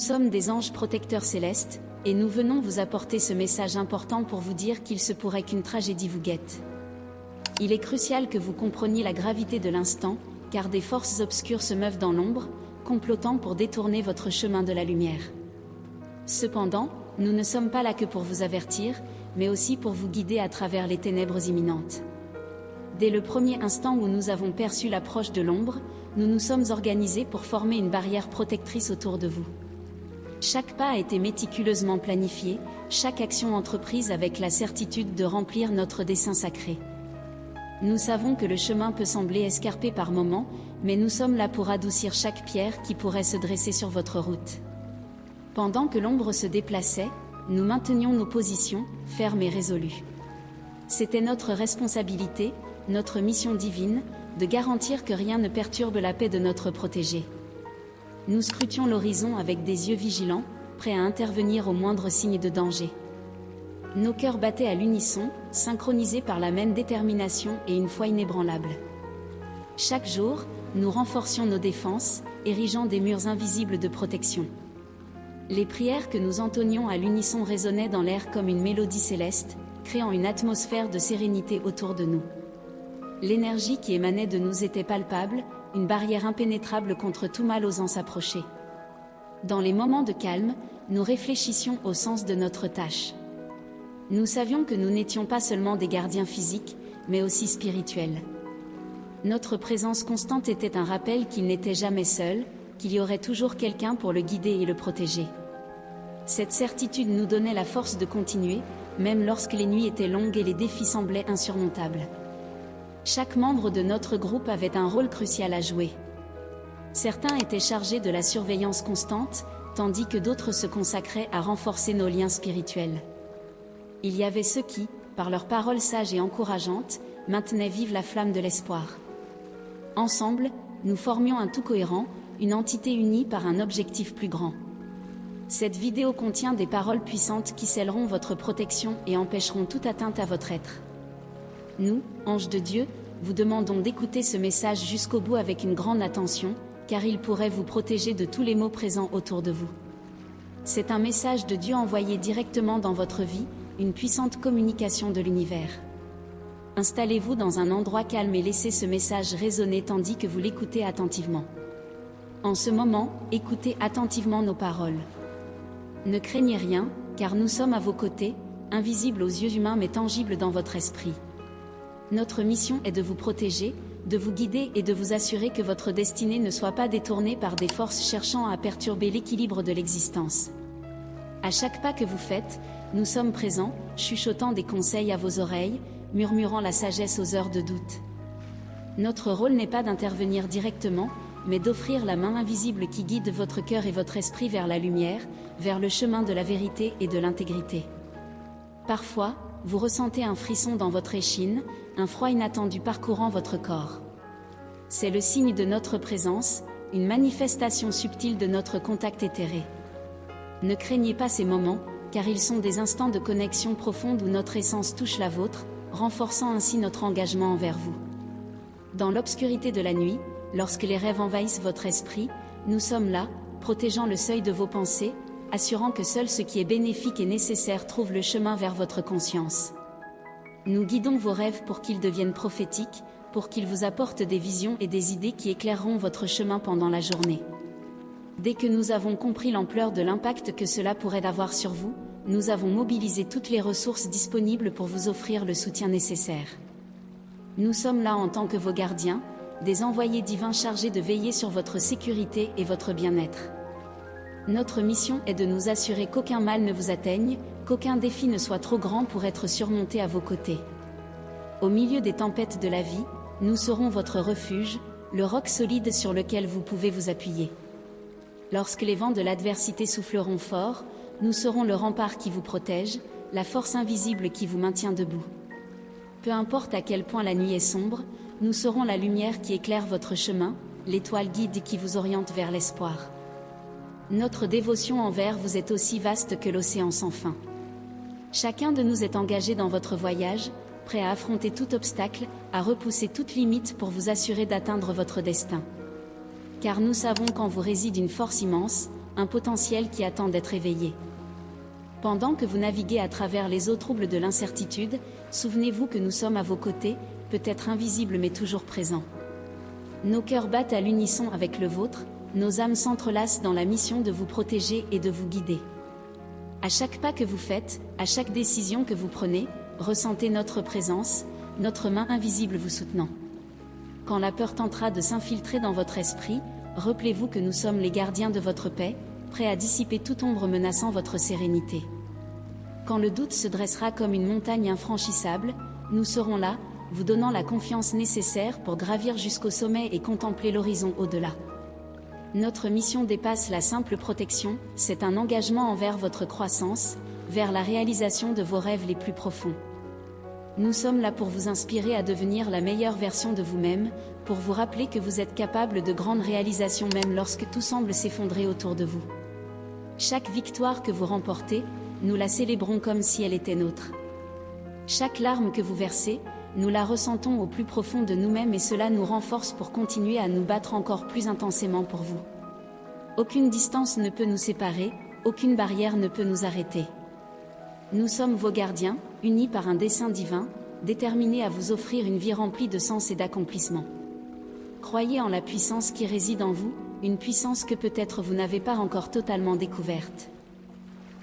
sommes des anges protecteurs célestes, et nous venons vous apporter ce message important pour vous dire qu'il se pourrait qu'une tragédie vous guette. Il est crucial que vous compreniez la gravité de l'instant, car des forces obscures se meuvent dans l'ombre, complotant pour détourner votre chemin de la lumière. Cependant, nous ne sommes pas là que pour vous avertir, mais aussi pour vous guider à travers les ténèbres imminentes. Dès le premier instant où nous avons perçu l'approche de l'ombre, nous nous sommes organisés pour former une barrière protectrice autour de vous. Chaque pas a été méticuleusement planifié, chaque action entreprise avec la certitude de remplir notre dessein sacré. Nous savons que le chemin peut sembler escarpé par moments, mais nous sommes là pour adoucir chaque pierre qui pourrait se dresser sur votre route. Pendant que l'ombre se déplaçait, nous maintenions nos positions, fermes et résolues. C'était notre responsabilité, notre mission divine, de garantir que rien ne perturbe la paix de notre protégé. Nous scrutions l'horizon avec des yeux vigilants, prêts à intervenir au moindre signe de danger. Nos cœurs battaient à l'unisson, synchronisés par la même détermination et une foi inébranlable. Chaque jour, nous renforcions nos défenses, érigeant des murs invisibles de protection. Les prières que nous entonnions à l'unisson résonnaient dans l'air comme une mélodie céleste, créant une atmosphère de sérénité autour de nous. L'énergie qui émanait de nous était palpable, une barrière impénétrable contre tout mal osant s'approcher. Dans les moments de calme, nous réfléchissions au sens de notre tâche. Nous savions que nous n'étions pas seulement des gardiens physiques, mais aussi spirituels. Notre présence constante était un rappel qu'il n'était jamais seul, qu'il y aurait toujours quelqu'un pour le guider et le protéger. Cette certitude nous donnait la force de continuer, même lorsque les nuits étaient longues et les défis semblaient insurmontables. Chaque membre de notre groupe avait un rôle crucial à jouer. Certains étaient chargés de la surveillance constante, tandis que d'autres se consacraient à renforcer nos liens spirituels. Il y avait ceux qui, par leurs paroles sages et encourageantes, maintenaient vive la flamme de l'espoir. Ensemble, nous formions un tout cohérent, une entité unie par un objectif plus grand. Cette vidéo contient des paroles puissantes qui scelleront votre protection et empêcheront toute atteinte à votre être. Nous, anges de Dieu, vous demandons d'écouter ce message jusqu'au bout avec une grande attention, car il pourrait vous protéger de tous les maux présents autour de vous. C'est un message de Dieu envoyé directement dans votre vie, une puissante communication de l'univers. Installez-vous dans un endroit calme et laissez ce message résonner tandis que vous l'écoutez attentivement. En ce moment, écoutez attentivement nos paroles. Ne craignez rien, car nous sommes à vos côtés, invisibles aux yeux humains mais tangibles dans votre esprit. Notre mission est de vous protéger, de vous guider et de vous assurer que votre destinée ne soit pas détournée par des forces cherchant à perturber l'équilibre de l'existence. À chaque pas que vous faites, nous sommes présents, chuchotant des conseils à vos oreilles, murmurant la sagesse aux heures de doute. Notre rôle n'est pas d'intervenir directement, mais d'offrir la main invisible qui guide votre cœur et votre esprit vers la lumière, vers le chemin de la vérité et de l'intégrité. Parfois, vous ressentez un frisson dans votre échine, un froid inattendu parcourant votre corps. C'est le signe de notre présence, une manifestation subtile de notre contact éthéré. Ne craignez pas ces moments, car ils sont des instants de connexion profonde où notre essence touche la vôtre, renforçant ainsi notre engagement envers vous. Dans l'obscurité de la nuit, lorsque les rêves envahissent votre esprit, nous sommes là, protégeant le seuil de vos pensées, assurant que seul ce qui est bénéfique et nécessaire trouve le chemin vers votre conscience. Nous guidons vos rêves pour qu'ils deviennent prophétiques, pour qu'ils vous apportent des visions et des idées qui éclaireront votre chemin pendant la journée. Dès que nous avons compris l'ampleur de l'impact que cela pourrait avoir sur vous, nous avons mobilisé toutes les ressources disponibles pour vous offrir le soutien nécessaire. Nous sommes là en tant que vos gardiens, des envoyés divins chargés de veiller sur votre sécurité et votre bien-être. Notre mission est de nous assurer qu'aucun mal ne vous atteigne, qu'aucun défi ne soit trop grand pour être surmonté à vos côtés. Au milieu des tempêtes de la vie, nous serons votre refuge, le roc solide sur lequel vous pouvez vous appuyer. Lorsque les vents de l'adversité souffleront fort, nous serons le rempart qui vous protège, la force invisible qui vous maintient debout. Peu importe à quel point la nuit est sombre, nous serons la lumière qui éclaire votre chemin, l'étoile guide qui vous oriente vers l'espoir. Notre dévotion envers vous est aussi vaste que l'océan sans fin. Chacun de nous est engagé dans votre voyage, prêt à affronter tout obstacle, à repousser toute limite pour vous assurer d'atteindre votre destin. Car nous savons qu'en vous réside une force immense, un potentiel qui attend d'être éveillé. Pendant que vous naviguez à travers les eaux troubles de l'incertitude, souvenez-vous que nous sommes à vos côtés, peut-être invisibles mais toujours présents. Nos cœurs battent à l'unisson avec le vôtre, nos âmes s'entrelacent dans la mission de vous protéger et de vous guider. À chaque pas que vous faites, à chaque décision que vous prenez, ressentez notre présence, notre main invisible vous soutenant. Quand la peur tentera de s'infiltrer dans votre esprit, rappelez-vous que nous sommes les gardiens de votre paix, prêts à dissiper toute ombre menaçant votre sérénité. Quand le doute se dressera comme une montagne infranchissable, nous serons là, vous donnant la confiance nécessaire pour gravir jusqu'au sommet et contempler l'horizon au-delà. Notre mission dépasse la simple protection, c'est un engagement envers votre croissance, vers la réalisation de vos rêves les plus profonds. Nous sommes là pour vous inspirer à devenir la meilleure version de vous-même, pour vous rappeler que vous êtes capable de grandes réalisations même lorsque tout semble s'effondrer autour de vous. Chaque victoire que vous remportez, nous la célébrons comme si elle était nôtre. Chaque larme que vous versez, nous la ressentons au plus profond de nous-mêmes et cela nous renforce pour continuer à nous battre encore plus intensément pour vous. Aucune distance ne peut nous séparer, aucune barrière ne peut nous arrêter. Nous sommes vos gardiens, unis par un dessein divin, déterminés à vous offrir une vie remplie de sens et d'accomplissement. Croyez en la puissance qui réside en vous, une puissance que peut-être vous n'avez pas encore totalement découverte.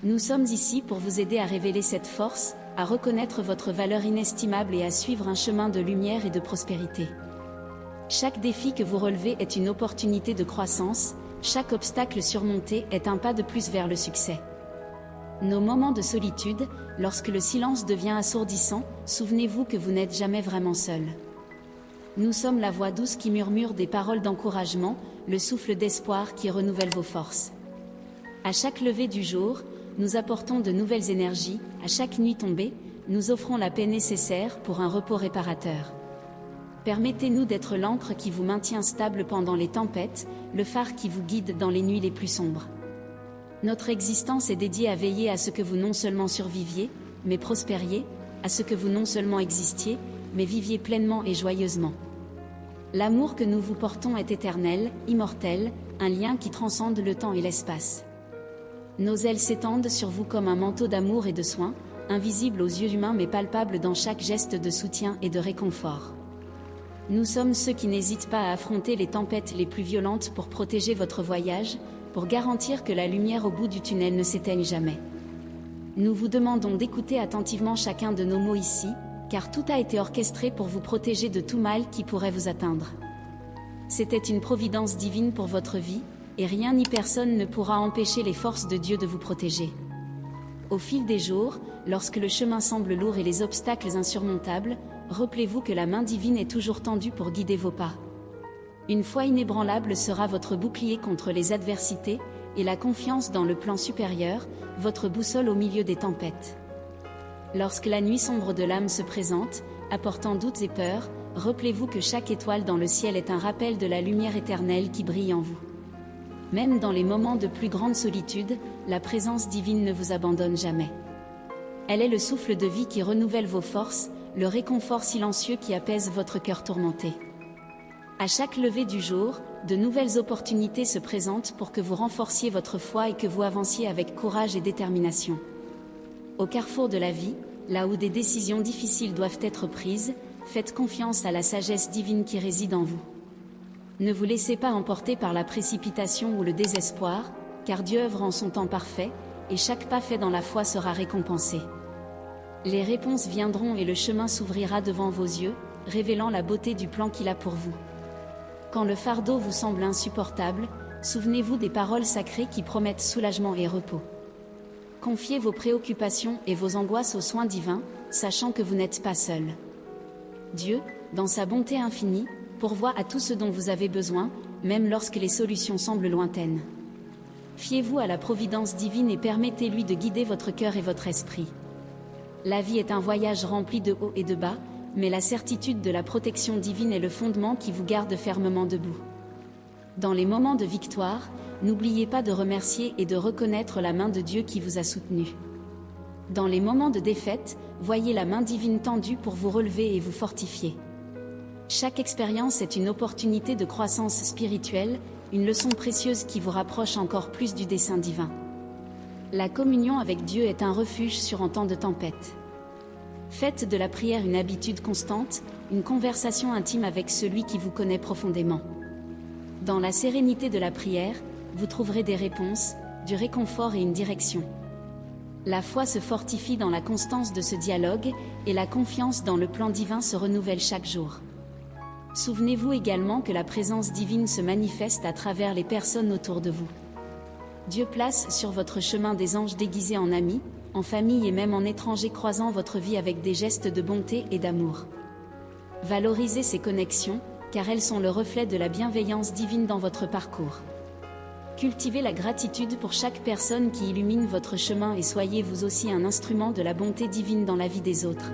Nous sommes ici pour vous aider à révéler cette force, à reconnaître votre valeur inestimable et à suivre un chemin de lumière et de prospérité. Chaque défi que vous relevez est une opportunité de croissance, chaque obstacle surmonté est un pas de plus vers le succès. Nos moments de solitude, lorsque le silence devient assourdissant, souvenez-vous que vous n'êtes jamais vraiment seul. Nous sommes la voix douce qui murmure des paroles d'encouragement, le souffle d'espoir qui renouvelle vos forces. À chaque lever du jour, nous apportons de nouvelles énergies, à chaque nuit tombée, nous offrons la paix nécessaire pour un repos réparateur. Permettez-nous d'être l'encre qui vous maintient stable pendant les tempêtes, le phare qui vous guide dans les nuits les plus sombres. Notre existence est dédiée à veiller à ce que vous non seulement surviviez, mais prospériez, à ce que vous non seulement existiez, mais viviez pleinement et joyeusement. L'amour que nous vous portons est éternel, immortel, un lien qui transcende le temps et l'espace. Nos ailes s'étendent sur vous comme un manteau d'amour et de soin, invisible aux yeux humains mais palpable dans chaque geste de soutien et de réconfort. Nous sommes ceux qui n'hésitent pas à affronter les tempêtes les plus violentes pour protéger votre voyage, pour garantir que la lumière au bout du tunnel ne s'éteigne jamais. Nous vous demandons d'écouter attentivement chacun de nos mots ici, car tout a été orchestré pour vous protéger de tout mal qui pourrait vous atteindre. C'était une providence divine pour votre vie, et rien ni personne ne pourra empêcher les forces de Dieu de vous protéger. Au fil des jours, lorsque le chemin semble lourd et les obstacles insurmontables, rappelez-vous que la main divine est toujours tendue pour guider vos pas. Une foi inébranlable sera votre bouclier contre les adversités, et la confiance dans le plan supérieur, votre boussole au milieu des tempêtes. Lorsque la nuit sombre de l'âme se présente, apportant doutes et peurs, rappelez-vous que chaque étoile dans le ciel est un rappel de la lumière éternelle qui brille en vous. Même dans les moments de plus grande solitude, la présence divine ne vous abandonne jamais. Elle est le souffle de vie qui renouvelle vos forces, le réconfort silencieux qui apaise votre cœur tourmenté. À chaque lever du jour, de nouvelles opportunités se présentent pour que vous renforciez votre foi et que vous avanciez avec courage et détermination. Au carrefour de la vie, là où des décisions difficiles doivent être prises, faites confiance à la sagesse divine qui réside en vous. Ne vous laissez pas emporter par la précipitation ou le désespoir, car Dieu œuvre en son temps parfait, et chaque pas fait dans la foi sera récompensé. Les réponses viendront et le chemin s'ouvrira devant vos yeux, révélant la beauté du plan qu'il a pour vous. Quand le fardeau vous semble insupportable, souvenez-vous des paroles sacrées qui promettent soulagement et repos. Confiez vos préoccupations et vos angoisses aux soins divins, sachant que vous n'êtes pas seul. Dieu, dans sa bonté infinie, pourvoit à tout ce dont vous avez besoin, même lorsque les solutions semblent lointaines. Fiez-vous à la providence divine et permettez-lui de guider votre cœur et votre esprit. La vie est un voyage rempli de hauts et de bas, mais la certitude de la protection divine est le fondement qui vous garde fermement debout. Dans les moments de victoire, n'oubliez pas de remercier et de reconnaître la main de Dieu qui vous a soutenu. Dans les moments de défaite, voyez la main divine tendue pour vous relever et vous fortifier. Chaque expérience est une opportunité de croissance spirituelle, une leçon précieuse qui vous rapproche encore plus du dessein divin. La communion avec Dieu est un refuge sur en temps de tempête. Faites de la prière une habitude constante, une conversation intime avec celui qui vous connaît profondément. Dans la sérénité de la prière, vous trouverez des réponses, du réconfort et une direction. La foi se fortifie dans la constance de ce dialogue, et la confiance dans le plan divin se renouvelle chaque jour. Souvenez-vous également que la présence divine se manifeste à travers les personnes autour de vous. Dieu place sur votre chemin des anges déguisés en amis, en famille et même en étrangers croisant votre vie avec des gestes de bonté et d'amour. Valorisez ces connexions, car elles sont le reflet de la bienveillance divine dans votre parcours. Cultivez la gratitude pour chaque personne qui illumine votre chemin et soyez vous aussi un instrument de la bonté divine dans la vie des autres.